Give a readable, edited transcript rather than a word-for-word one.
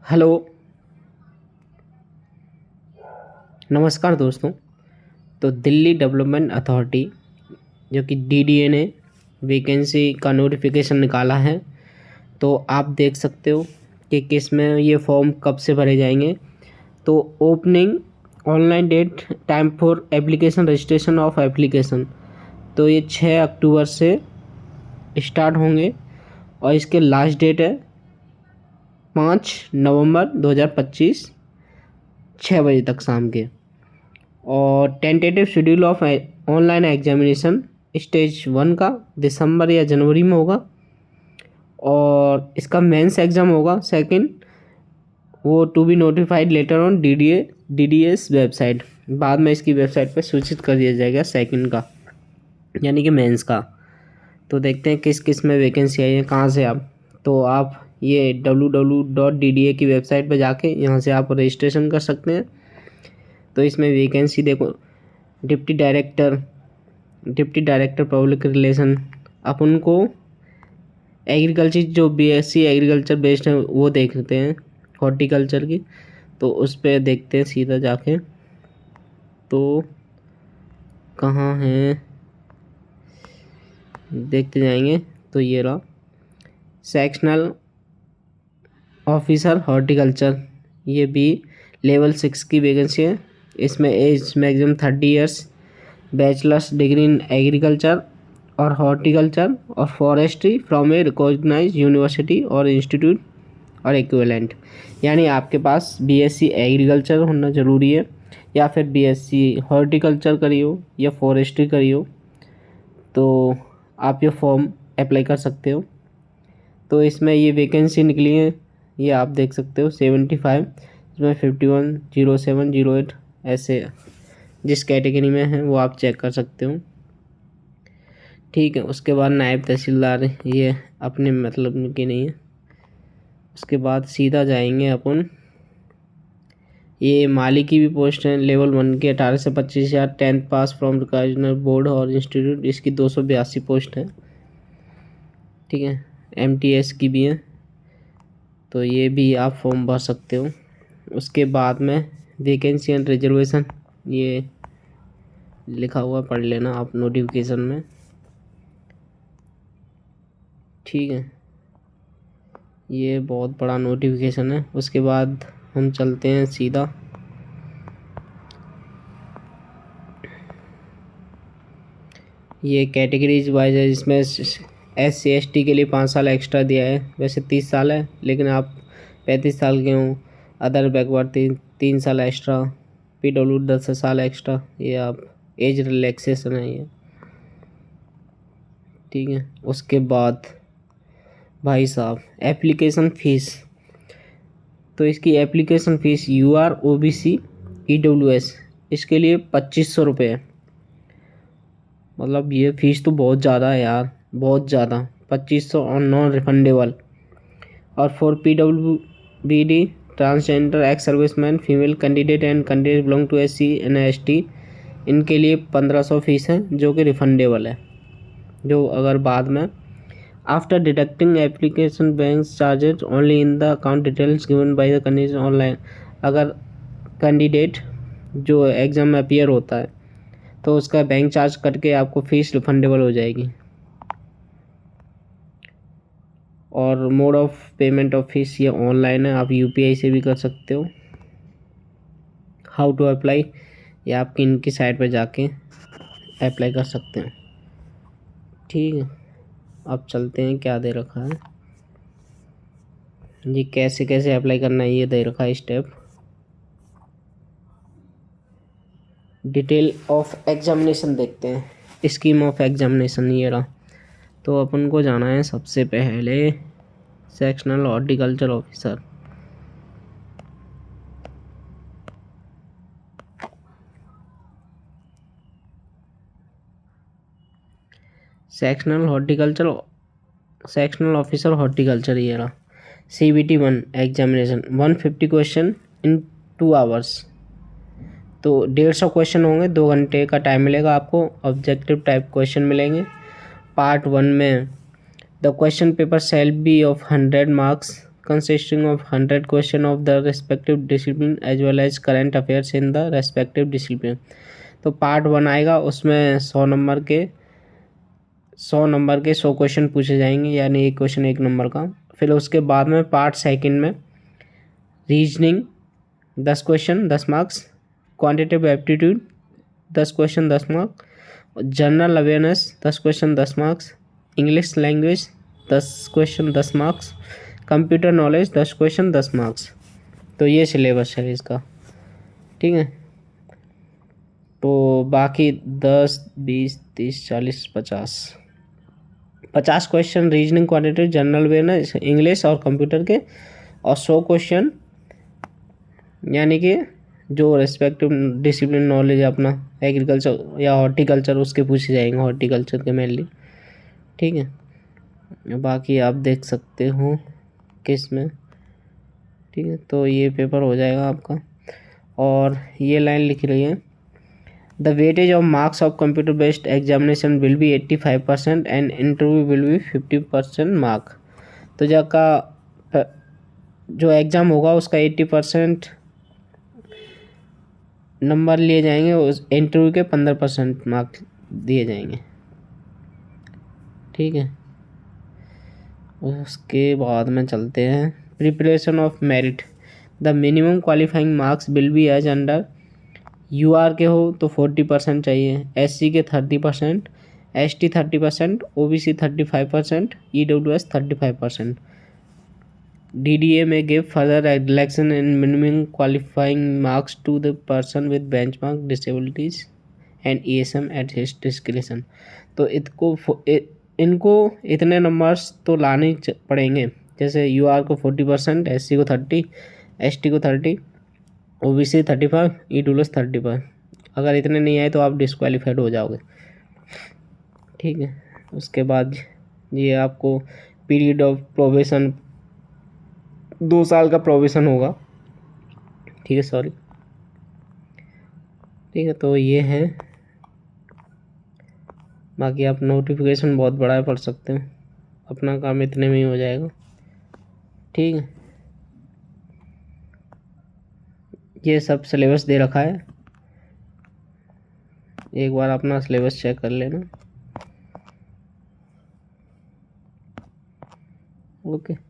Hello. नमस्कार दोस्तों। तो दिल्ली डेवलपमेंट अथॉरिटी जो कि डीडीए ने वैकेंसी का नोटिफिकेशन निकाला है। तो आप देख सकते हो कि किस में ये फॉर्म कब से भरे जाएंगे। तो opening online date time for application registration of application, तो ये 6 अक्टूबर से स्टार्ट होंगे और इसके लास्ट डेट है 5 नवंबर 2025 6 बजे तक शाम के। और tentative schedule of online examination stage 1 का दिसंबर या जनवरी में होगा और इसका मेंस एग्ज़ाम होगा सेकंड, वो to be notified later on DDS website. बाद में इसकी वेबसाइट पर सूचित कर दिया जाएगा सेकंड का यानी कि मेंस का। तो देखते हैं किस किस में वैकेंसी आई है, कहाँ से तो आप ये www.dda की वेबसाइट पर जाके यहाँ से आप रजिस्ट्रेशन कर सकते हैं। तो इसमें वैकेंसी देखो, डिप्टी डायरेक्टर पब्लिक रिलेशन, अपन को एग्रीकल्चर जो बीएससी एग्रीकल्चर बेस्ड है वो देखते हैं, हॉर्टिकल्चर की। तो उस पर देखते हैं सीधा जाके, तो कहाँ है देखते जाएंगे। तो ये रहा सेक्शनल ऑफिसर हॉर्टिकल्चर, ये भी लेवल 6 की वैकेंसी है। इसमें age maximum 30 years, bachelor's degree in agriculture और हॉर्टिकल्चर और forestry from a recognise university और इंस्टीट्यूट और इक्विवेलेंट। यानी आपके पास बीएससी एग्रीकल्चर होना ज़रूरी है या फिर बीएससी हॉर्टिकल्चर करी हो या फॉरेस्ट्री करी हो, तो आप ये फॉर्म अप्लाई कर सकते हो। तो इसमें ये वैकेंसी निकली है, ये आप देख सकते हो 75, इसमें 51, 07, 08 ऐसे जिस कैटेगरी में है वो आप चेक कर सकते हो। ठीक है, उसके बाद नायब तहसीलदार, ये अपने मतलब की नहीं है। उसके बाद सीधा जाएंगे अपन, ये माली की भी पोस्ट है लेवल 1 की 18 से 25,000, 10th पास फ्रॉम रिकॉग्नाइज्ड बोर्ड और इंस्टीट्यूट, इसकी 282 पोस्ट है। ठीक है, एमटीएस की भी है, तो ये भी आप फॉर्म भर सकते हो। उसके बाद में वैकेंसी एंड रिजर्वेशन, ये लिखा हुआ पढ़ लेना आप नोटिफिकेशन में। ठीक है, ये बहुत बड़ा नोटिफिकेशन है। उसके बाद हम चलते हैं सीधा, ये कैटेगरीज वाइज है, जिसमें SC/ST के लिए 5 साल एक्स्ट्रा दिया है, वैसे 30 साल है लेकिन आप 35 साल के हों। अदर बैकवर्ड 3 साल एक्स्ट्रा, PW 10 साल एक्स्ट्रा, ये आप एज रिलैक्सेशन है ये। ठीक है, उसके बाद भाई साहब एप्लीकेशन फ़ीस, तो इसकी application fees UR OBC EWS इसके लिए 2500 रुपये है। मतलब ये फ़ीस तो बहुत ज़्यादा है यार, बहुत ज़्यादा, 2500 और नॉन रिफंडेबल। और for PWBD transgender ex serviceman female candidate and candidate belong to SC and ST, इनके लिए 1500 फीस है जो कि रिफंडेबल है, जो अगर बाद में after deducting application bank charges only in the account details given by the candidate online. अगर कैंडिडेट जो एग्ज़ाम में अपीयर होता है तो उसका बैंक चार्ज कट के आपको फ़ीस रिफंडेबल हो जाएगी। और mode of payment of fees ये ऑनलाइन है, आप UPI से भी कर सकते हो। हाउ टू अप्लाई, ये आपकी इनकी साइट पर जाके अप्लाई कर सकते हैं। ठीक है, अब चलते हैं क्या दे रखा है, ये कैसे कैसे अप्लाई करना है ये दे रखा है स्टेप। डिटेल ऑफ एग्जामिनेशन देखते हैं, स्कीम ऑफ एग्जामिनेशन ये रहा। तो अपन को जाना है सबसे पहले sectional horticulture officer. Sectional officer horticulture ये रहा। CBT 1 examination 150 question in 2 hours, तो 150 क्वेश्चन होंगे, 2 घंटे का टाइम मिलेगा आपको। ऑब्जेक्टिव टाइप क्वेश्चन मिलेंगे। पार्ट 1 में the question paper shall be of 100 marks consisting of 100 question of the respective discipline as well as current affairs in the respective discipline। तो part 1 आएगा, उसमें 100 क्वेश्चन पूछे जाएंगे, यानी एक क्वेश्चन 1 नंबर का। फिर उसके बाद में पार्ट 2 में reasoning 10 question 10 marks, quantitative aptitude 10 question 10 marks, general awareness 10 question 10 marks, English language 10 question 10 marks, computer knowledge 10 question 10 marks. तो ये सिलेबस है इसका, ठीक है। तो बाकी 10 20 30 40 50 question reasoning, quantitative, general awareness, English और कंप्यूटर के, और 100 क्वेश्चन यानी कि जो रेस्पेक्टिव डिसिप्लिन नॉलेज अपना एग्रीकल्चर या हॉर्टिकल्चर उसके पूछे जाएंगे, हॉर्टिकल्चर के मेनली, ठीक है। बाकी आप देख सकते हो किस में, ठीक है। तो ये पेपर हो जाएगा आपका। और ये लाइन लिख रही है, the weightage of marks of computer based examination will be 85% and interview will be 50% mark. तो जो एग्ज़ाम होगा उसका 80% नंबर लिए जाएंगे, उस इंटरव्यू के 15% मार्क दिए जाएंगे, ठीक है। उसके बाद में चलते हैं preparation of merit. The minimum qualifying marks will be as under, UR के हो तो 40% चाहिए, एससी के 30%, ST 30%, OBC 35%, EWS 35%। DDA may give further relaxation in minimum qualifying marks to the person with benchmark disabilities and ESM at his discretion। तो इनको इतने numbers तो लाने पड़ेंगे, जैसे यूआर को 40%, एससी को 30, एसटी को 30, ओबीसी 35, ईडब्ल्यूएस 35। अगर इतने नहीं आए तो आप डिस्क्वालीफाइड हो जाओगे, ठीक है। उसके बाद ये आपको पीरियड ऑफ प्रोबेशन 2 साल का प्रोबेशन होगा, ठीक है, सॉरी, ठीक है। तो ये है, बाकी आप नोटिफिकेशन बहुत बड़ा है, पढ़ सकते हैं, अपना काम इतने में ही हो जाएगा, ठीक है। ये सब सिलेबस दे रखा है, एक बार अपना सिलेबस चेक कर लेना, ओके।